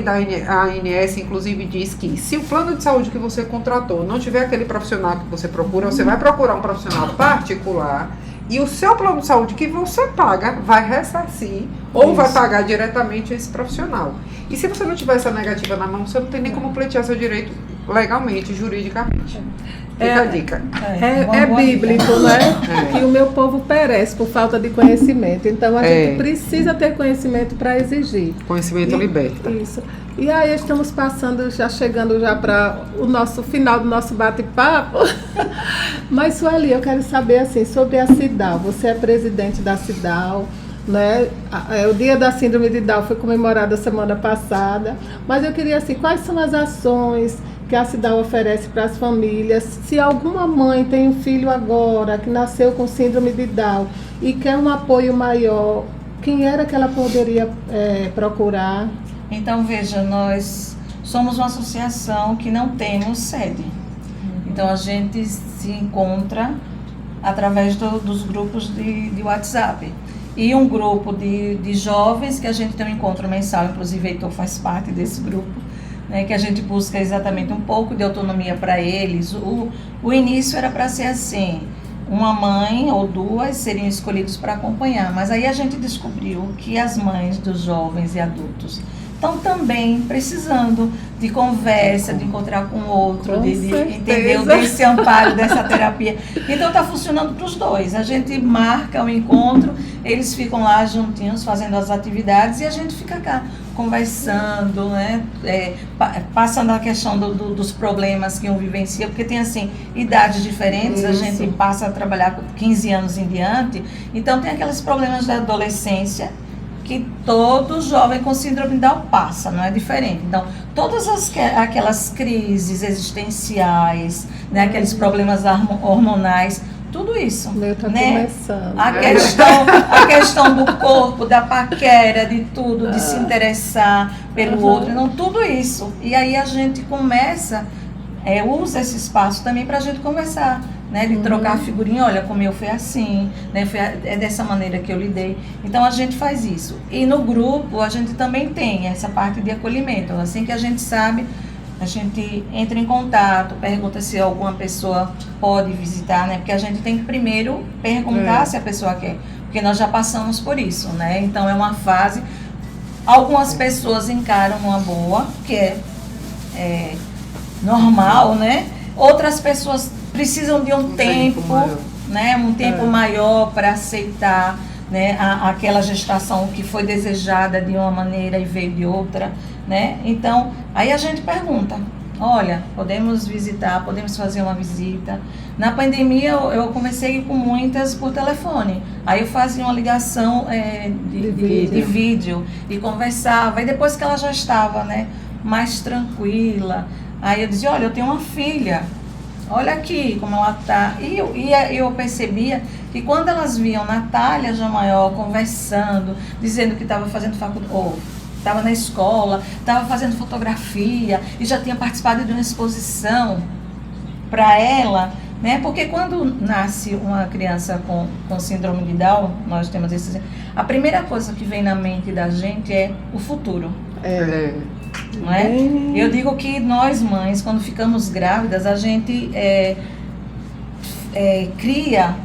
[SPEAKER 3] da ANS, inclusive, diz que se o plano de saúde que você contratou não tiver aquele profissional que você procura, você vai procurar um profissional particular e o seu plano de saúde que você paga vai ressarcir ou vai pagar diretamente esse profissional. E se você não tiver essa negativa na mão, você não tem nem como pleitear seu direito legalmente, juridicamente. Fica a dica.
[SPEAKER 1] É bíblico, né? Que o meu povo perece por falta de conhecimento. Então, a gente precisa ter conhecimento para exigir.
[SPEAKER 3] Conhecimento liberta.
[SPEAKER 1] Isso. E aí, estamos chegando para o nosso final do nosso bate-papo. Mas, Sueli, eu quero saber, assim, sobre a CIDAL. Você é presidente da CIDAL, né? O dia da síndrome de Down foi comemorado a semana passada. Mas eu queria, assim, quais são as ações que a CIDAL oferece para as famílias? Se alguma mãe tem um filho agora que nasceu com síndrome de Down e quer um apoio maior, quem era que ela poderia procurar?
[SPEAKER 4] Então, veja, nós somos uma associação que não temos sede. Então, a gente se encontra através dos grupos de WhatsApp. E um grupo de jovens que a gente tem um encontro mensal, inclusive Heitor faz parte desse grupo, né, que a gente busca exatamente um pouco de autonomia para eles. O início era para ser assim, uma mãe ou 2 seriam escolhidos para acompanhar, mas aí a gente descobriu que as mães dos jovens e adultos estão também precisando de conversa, de encontrar com o outro, entendeu? Desse amparo, dessa terapia. Então está funcionando para os 2. A gente marca o encontro, eles ficam lá juntinhos fazendo as atividades e a gente fica cá conversando, né? Passando a questão dos problemas que um vivencia, porque tem assim, idades diferentes. Isso. A gente passa a trabalhar com 15 anos em diante, então tem aqueles problemas da adolescência, que todo jovem com síndrome de Down passa, não é diferente. Então, todas aquelas crises existenciais, né, aqueles problemas hormonais, tudo isso.
[SPEAKER 1] O meu tá
[SPEAKER 4] né?
[SPEAKER 1] começando.
[SPEAKER 4] A questão do corpo, da paquera, de tudo, de se interessar pelo outro, não, tudo isso. E aí a gente começa, usa esse espaço também para a gente conversar né, de trocar figurinha, olha, com o meu foi assim, né, é dessa maneira que eu lidei. Então a gente faz isso. E no grupo a gente também tem essa parte de acolhimento. Assim que a gente sabe, a gente entra em contato, pergunta se alguma pessoa pode visitar, né? Porque a gente tem que primeiro perguntar se a pessoa quer, porque nós já passamos por isso, né? Então é uma fase. Algumas pessoas encaram uma boa, que é normal, né? Outras pessoas precisam de um tempo maior, né? Um tempo maior para aceitar, né? Aquela gestação que foi desejada de uma maneira e veio de outra, né? Então, aí a gente pergunta, olha, podemos visitar, podemos fazer uma visita. Na pandemia eu comecei com muitas por telefone, aí eu fazia uma ligação de vídeo e conversava, e depois que ela já estava, né, mais tranquila, aí eu dizia, olha, eu tenho uma filha, olha aqui como ela está. E eu percebia que quando elas viam Natália já maior conversando, dizendo que estava fazendo faculdade, ou estava na escola, estava fazendo fotografia e já tinha participado de uma exposição para ela, né? Porque quando nasce uma criança com síndrome de Down, nós temos esse, a primeira coisa que vem na mente da gente é o futuro. Não é? Eu digo que nós mães, quando ficamos grávidas, a gente cria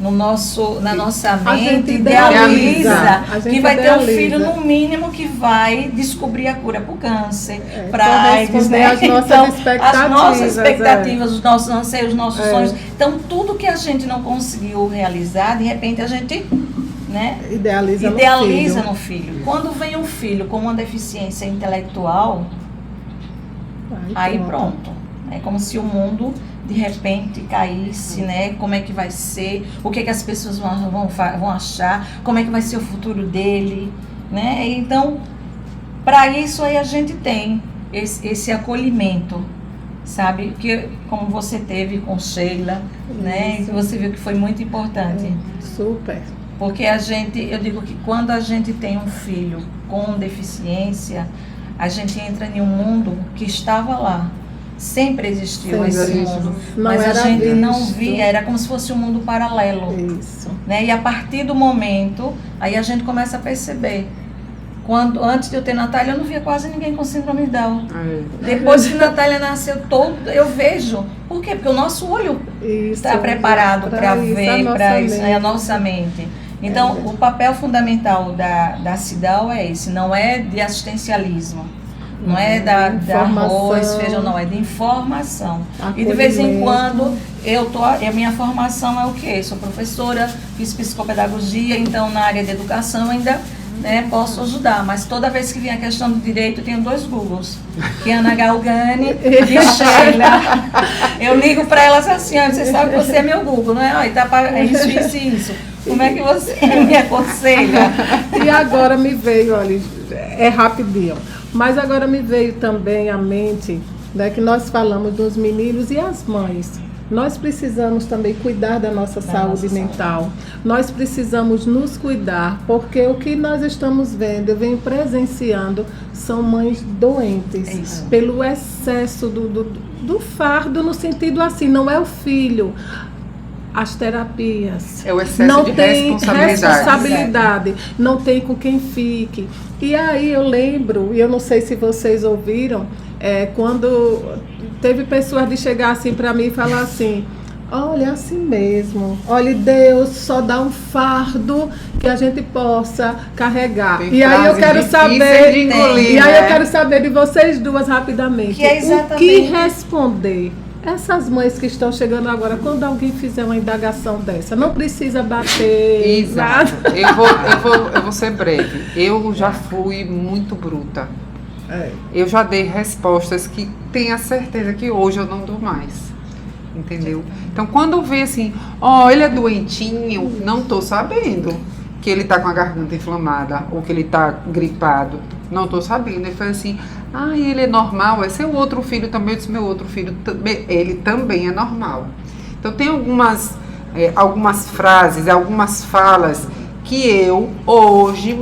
[SPEAKER 4] na nossa mente, idealiza que vai ter um filho no mínimo que vai descobrir a cura para o câncer, para AIDS, né?
[SPEAKER 1] As nossas
[SPEAKER 4] expectativas, os nossos anseios, os nossos sonhos. Então, tudo que a gente não conseguiu realizar, de repente a gente, né, idealiza no filho. Quando vem um filho com uma deficiência intelectual, aí pronto. É como se o mundo de repente caísse, né? Como é que vai ser? O que as pessoas vão achar? Como é que vai ser o futuro dele, né? Então, para isso aí a gente tem esse acolhimento, sabe? Que como você teve com Sheila, né? E você viu que foi muito importante.
[SPEAKER 1] Super.
[SPEAKER 4] Porque eu digo que quando a gente tem um filho com deficiência, a gente entra em um mundo que estava lá. Sempre existiu esse mundo, mas a gente não via, era como se fosse um mundo paralelo.
[SPEAKER 1] Isso.
[SPEAKER 4] Né? E a partir do momento, aí a gente começa a perceber. Antes de eu ter Natália, eu não via quase ninguém com síndrome de Down. Depois que Natália nasceu, eu vejo. Por quê? Porque o nosso olho está preparado para ver, para isso, né? A nossa mente. Então, o papel fundamental da CIDAL é esse, não é de assistencialismo. Não é da arroz, feijão, não, é de informação. E de vez em quando, a minha formação é o quê? Sou professora, fiz psicopedagogia, então na área de educação ainda, né, posso ajudar. Mas toda vez que vem a questão do direito, eu tenho 2 Googles, que é Ana Galgani e Sheila. Eu ligo para elas assim, você sabe que você é meu Google, não é? Olha, tá para isso. Como é que você me aconselha?
[SPEAKER 1] E agora me veio, olha, é rapidinho. Mas agora me veio também à mente, né, que nós falamos dos meninos e as mães. Nós precisamos também cuidar da nossa saúde mental. Nós precisamos nos cuidar, porque o que nós estamos vendo, eu venho presenciando, são mães doentes. Pelo excesso do fardo, no sentido assim, não é o filho. As terapias.
[SPEAKER 3] É o excesso
[SPEAKER 1] não
[SPEAKER 3] de
[SPEAKER 1] tem responsabilidade, não tem com quem fique. E aí eu lembro, e eu não sei se vocês ouviram, quando teve pessoas de chegar assim para mim e falar assim, olha, assim mesmo, olha, Deus só dá um fardo que a gente possa carregar.
[SPEAKER 3] Tem
[SPEAKER 1] e aí eu quero saber,
[SPEAKER 3] de engolir,
[SPEAKER 1] e aí eu quero saber de vocês duas rapidamente,
[SPEAKER 4] que é exatamente...
[SPEAKER 1] o que responder. Essas mães que estão chegando agora, quando alguém fizer uma indagação dessa, não precisa bater.
[SPEAKER 3] Exato. Eu vou ser breve. Eu já fui muito bruta. Eu já dei respostas que tenho a certeza que hoje eu não dou mais. Entendeu? Então, quando vê assim, ele é doentinho, não estou sabendo que ele está com a garganta inflamada ou que ele está gripado. Não estou sabendo. Ele fala assim, ele é normal, é seu outro filho também. Eu disse, meu outro filho, ele também é normal. Então, tem algumas frases, algumas falas que eu, hoje,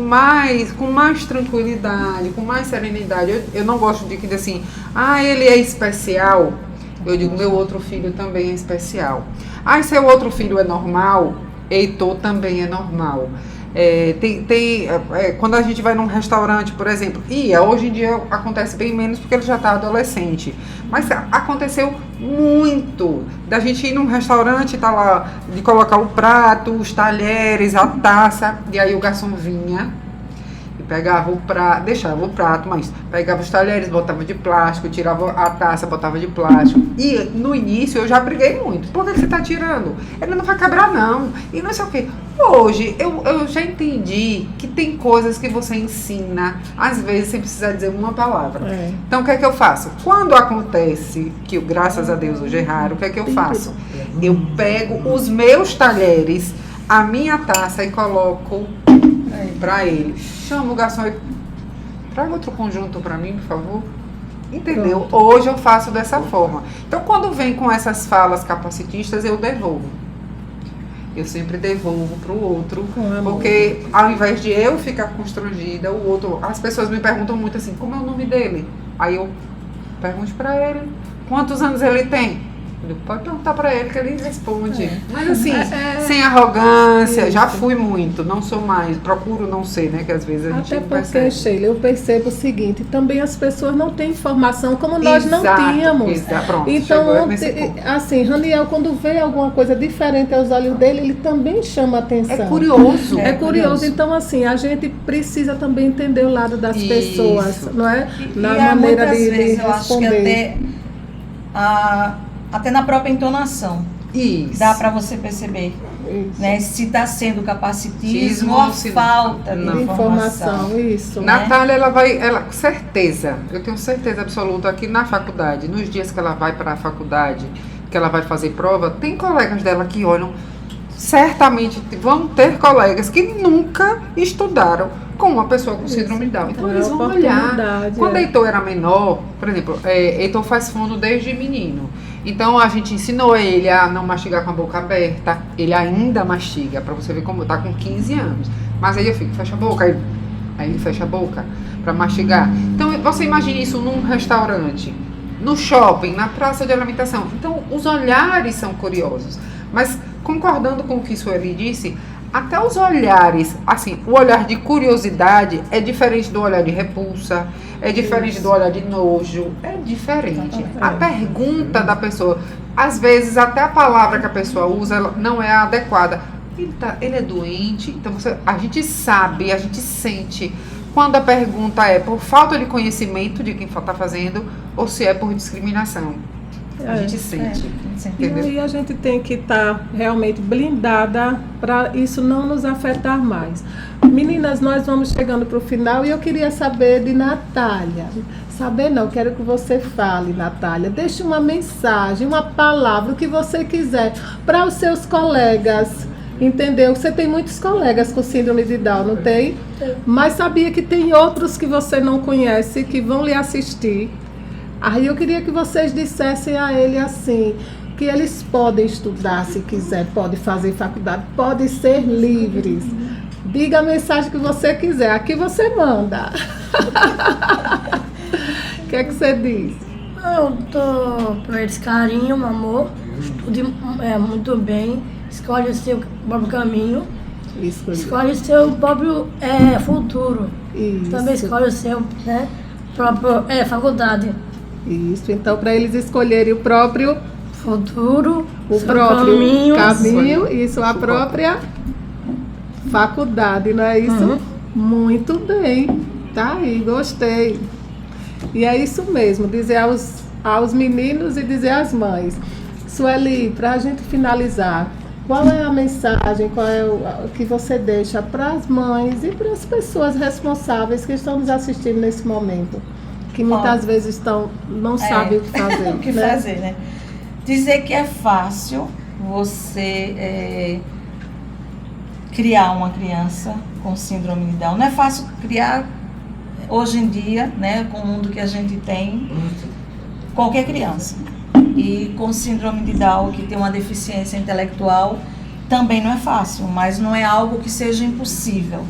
[SPEAKER 3] com mais tranquilidade, com mais serenidade, eu não gosto de que dizer assim, ele é especial. Eu digo, meu outro filho também é especial. Ah, e seu outro filho é normal? Heitor também é normal. Quando a gente vai num restaurante, por exemplo, hoje em dia acontece bem menos porque ele já está adolescente, mas aconteceu muito da gente ir num restaurante, tá lá, de colocar o prato, os talheres, a taça, e aí o garçom vinha e pegava o prato, deixava o prato, mas pegava os talheres, botava de plástico, tirava a taça, botava de plástico. E no início eu já briguei muito. Por que você está tirando? Ele não vai quebrar não, e não sei o quê. Hoje, eu já entendi que tem coisas que você ensina, às vezes, sem precisar dizer uma palavra. Então, o que é que eu faço? Quando acontece, que graças a Deus hoje é raro, o que é que eu faço? Eu pego os meus talheres, a minha taça e coloco para ele. Chama o garçom e traga outro conjunto para mim, por favor. Entendeu? Pronto. Hoje eu faço dessa forma. Então, quando vem com essas falas capacitistas, eu devolvo. Eu sempre devolvo para o outro, porque ao invés de eu ficar constrangida, o outro, as pessoas me perguntam muito assim, como é o nome dele? Aí eu pergunto para ele, quantos anos ele tem? Pode perguntar para ele que ele responde. Mas assim, sem arrogância, isso. Já fui muito, não sou mais, procuro não ser, né? Que às vezes a gente
[SPEAKER 1] até porque, percebe. Sheila, eu percebo o seguinte, também as pessoas não têm informação como nós não tínhamos.
[SPEAKER 3] Pronto,
[SPEAKER 1] então, assim, Raniel, quando vê alguma coisa diferente aos olhos dele, ele também chama atenção.
[SPEAKER 3] É curioso.
[SPEAKER 1] É curioso. Então, assim, a gente precisa também entender o lado das pessoas, não é?
[SPEAKER 4] Na maneira de vezes, eu acho que até na própria entonação.
[SPEAKER 3] Isso.
[SPEAKER 4] Dá para você perceber, né, se está sendo capacitismo ou falta de informação.
[SPEAKER 1] Isso.
[SPEAKER 3] Natália, certeza, eu tenho certeza absoluta que na faculdade, nos dias que ela vai para a faculdade, que ela vai fazer prova, tem colegas dela que olham, certamente vão ter colegas que nunca estudaram com uma pessoa com síndrome de Down. Então eles vão olhar. Quando Heitor era menor, por exemplo, Heitor faz fono desde menino. Então a gente ensinou ele a não mastigar com a boca aberta. Ele ainda mastiga, pra você ver como tá com 15 anos. Mas aí eu fico, fecha a boca. Aí ele fecha a boca pra mastigar. Então você imagina isso num restaurante, no shopping, na praça de alimentação. Então os olhares são curiosos. Mas concordando com o que Sueli disse, até os olhares, assim, o olhar de curiosidade é diferente do olhar de repulsa, é diferente do olhar de nojo, é diferente. A pergunta da pessoa, às vezes até a palavra que a pessoa usa ela não é adequada. Ele é doente, então a gente sabe, a gente sente quando a pergunta é por falta de conhecimento de quem está fazendo ou se é por discriminação. A gente sente.
[SPEAKER 1] E aí a gente tem que estar realmente blindada para isso não nos afetar mais. Meninas, nós vamos chegando para o final e eu queria saber de Natália. Saber não, quero que você fale, Natália. Deixe uma mensagem, uma palavra, o que você quiser para os seus colegas. Entendeu? Você tem muitos colegas com síndrome de Down, não tem? Mas sabia que tem outros que você não conhece, que vão lhe assistir. Aí eu queria que vocês dissessem a ele assim, que eles podem estudar se quiser, podem fazer faculdade, podem ser livres. Diga a mensagem que você quiser, aqui você manda. O que é que você diz?
[SPEAKER 5] Eu dou para eles carinho, amor, estude muito bem, escolhe o seu próprio caminho, escolhe o seu próprio futuro. Isso. Também escolhe o seu próprio faculdade.
[SPEAKER 1] Isso, então para eles escolherem o próprio
[SPEAKER 5] futuro,
[SPEAKER 1] o próprio caminho, isso, a própria faculdade, não é isso? Uhum. Muito bem, tá aí, gostei. E é isso mesmo, dizer aos meninos e dizer às mães. Sueli, para a gente finalizar, qual é a mensagem, qual é o que você deixa para as mães e para as pessoas responsáveis que estão nos assistindo nesse momento? Que muitas vezes não sabem o que fazer.
[SPEAKER 4] O que fazer, né? Dizer que é fácil você criar uma criança com síndrome de Down. Não é fácil criar hoje em dia, né, com o mundo que a gente tem, qualquer criança. E com síndrome de Down, que tem uma deficiência intelectual, Também não é fácil, mas não é algo que seja impossível,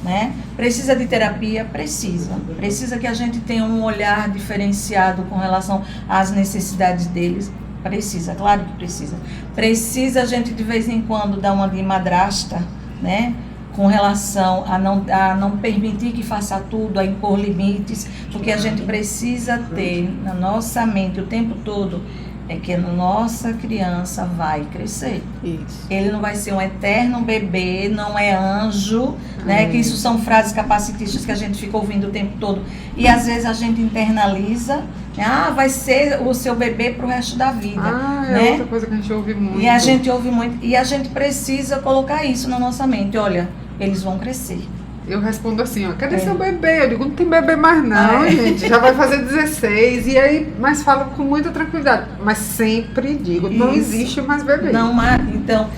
[SPEAKER 4] né? Precisa de terapia? Precisa. Precisa que a gente tenha um olhar diferenciado com relação às necessidades deles? Precisa, claro que precisa. Precisa a gente de vez em quando dar uma de madrasta, né? Com relação a não permitir que faça tudo, a impor limites, porque a gente precisa ter na nossa mente o tempo todo é que a nossa criança vai crescer.
[SPEAKER 1] Isso.
[SPEAKER 4] Ele não vai ser um eterno bebê, não é anjo, né? Que isso são frases capacitistas que a gente fica ouvindo o tempo todo. E às vezes a gente internaliza, né? Vai ser o seu bebê pro resto da vida.
[SPEAKER 3] É outra coisa que a gente ouve muito.
[SPEAKER 4] E a gente ouve muito. E a gente precisa colocar isso na nossa mente. Olha, eles vão crescer.
[SPEAKER 3] Eu respondo assim, cadê seu bebê? Eu digo, não tem bebê mais não, gente, já vai fazer 16, e aí, mas falo com muita tranquilidade, mas sempre digo, não existe mais bebê.
[SPEAKER 4] Não, então,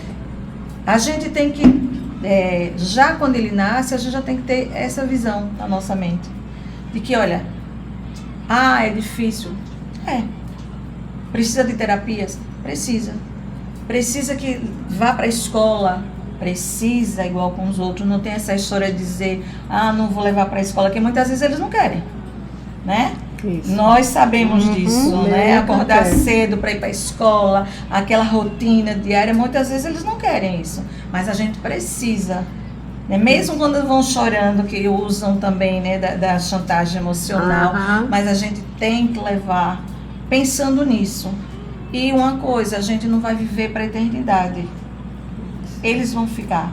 [SPEAKER 4] a gente tem que, já quando ele nasce, a gente já tem que ter essa visão na nossa mente, de que, olha, é difícil, precisa de terapias? Precisa que vá para a escola, precisa igual com os outros, não tem essa história de dizer, não vou levar para a escola, que muitas vezes eles não querem, né?
[SPEAKER 1] Isso.
[SPEAKER 4] Nós sabemos disso, né? Acordar
[SPEAKER 1] acontece.
[SPEAKER 4] cedo para ir para a escola, aquela rotina diária, muitas vezes eles não querem isso, mas a gente precisa, né? Mesmo quando vão chorando, que usam também, né, da chantagem emocional, mas a gente tem que levar pensando nisso. E uma coisa, a gente não vai viver para a eternidade. Eles vão ficar.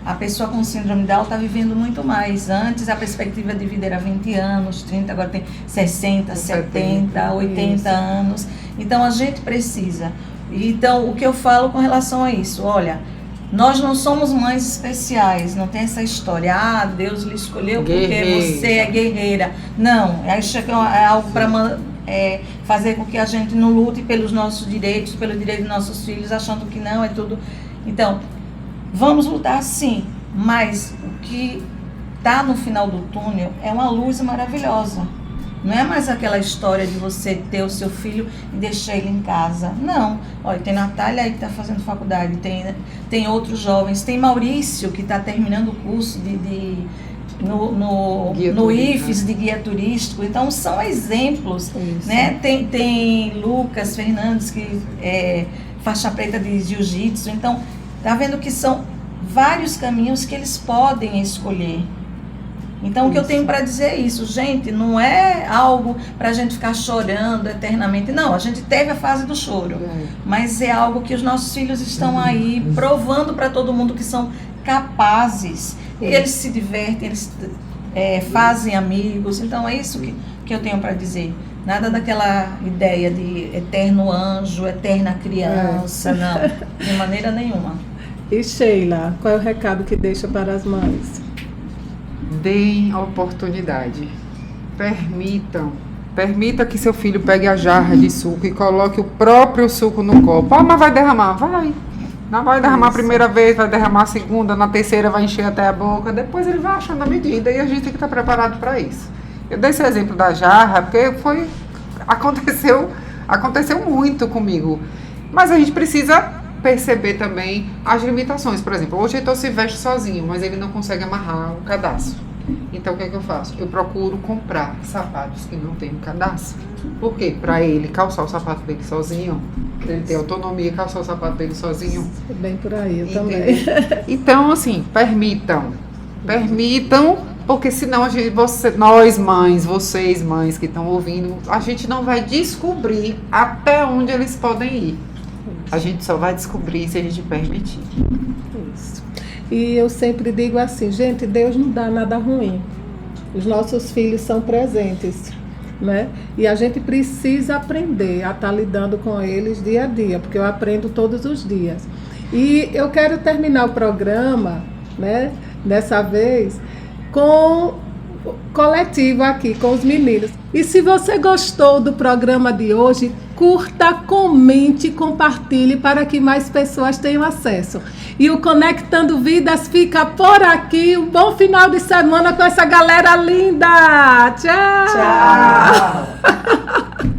[SPEAKER 4] A pessoa com síndrome de Down está vivendo muito mais. Antes a perspectiva de vida era 20 anos, 30, agora tem 60, 70, 80
[SPEAKER 1] isso.
[SPEAKER 4] anos. Então a gente precisa. Então o que eu falo com relação a isso? Olha, nós não somos mães especiais, não tem essa história, Deus lhe escolheu porque você é guerreira. Não, é algo para fazer com que a gente não lute pelos nossos direitos, pelo direito dos nossos filhos, achando que não, é tudo. Então, vamos lutar sim, mas o que está no final do túnel é uma luz maravilhosa. Não é mais aquela história de você ter o seu filho e deixar ele em casa. Não. Olha, tem Natália aí que está fazendo faculdade, tem outros jovens, tem Maurício que está terminando o curso no IFES de guia turístico. Então são exemplos, né? Tem Lucas Fernandes que é faixa preta de jiu-jitsu. Então tá vendo que são vários caminhos que eles podem escolher. Então o que eu tenho para dizer é isso, gente, não é algo para a gente ficar chorando eternamente. Não, a gente teve a fase do choro, mas é algo que os nossos filhos estão aí provando para todo mundo que são capazes. Eles se divertem, eles fazem amigos. Então é isso que eu tenho para dizer. Nada daquela ideia de eterno anjo, eterna criança, não, de maneira nenhuma.
[SPEAKER 1] E Sheila, qual é o recado que deixa para as mães?
[SPEAKER 3] Deem oportunidade. Permita que seu filho pegue a jarra de suco e coloque o próprio suco no copo. Mas vai derramar? Vai. Não vai derramar a primeira vez, vai derramar a segunda, na terceira vai encher até a boca, depois ele vai achando a medida e a gente tem que estar preparado para isso. Eu dei esse exemplo da jarra porque aconteceu muito comigo. Mas a gente precisa perceber também as limitações. Por exemplo, hoje Heitor se veste sozinho, mas ele não consegue amarrar o cadastro. Então o que é que eu faço? Eu procuro comprar sapatos que não tem cadastro. Por quê? Para ele calçar o sapato dele sozinho, para ele ter autonomia e calçar o sapato dele sozinho.
[SPEAKER 1] É bem por aí, eu
[SPEAKER 3] Entendeu?
[SPEAKER 1] também.
[SPEAKER 3] Então, assim, permitam, porque senão nós mães, vocês mães que estão ouvindo, a gente não vai descobrir até onde eles podem ir. A gente só vai descobrir se a gente permitir.
[SPEAKER 1] Isso. E eu sempre digo assim, gente, Deus não dá nada ruim. Os nossos filhos são presentes, né? E a gente precisa aprender a estar lidando com eles dia a dia, porque eu aprendo todos os dias. E eu quero terminar o programa, né, dessa vez, com o coletivo aqui, com os meninos. E se você gostou do programa de hoje, curta, comente e compartilhe para que mais pessoas tenham acesso. E o Conectando Vidas fica por aqui. Um bom final de semana com essa galera linda. Tchau!
[SPEAKER 4] Tchau!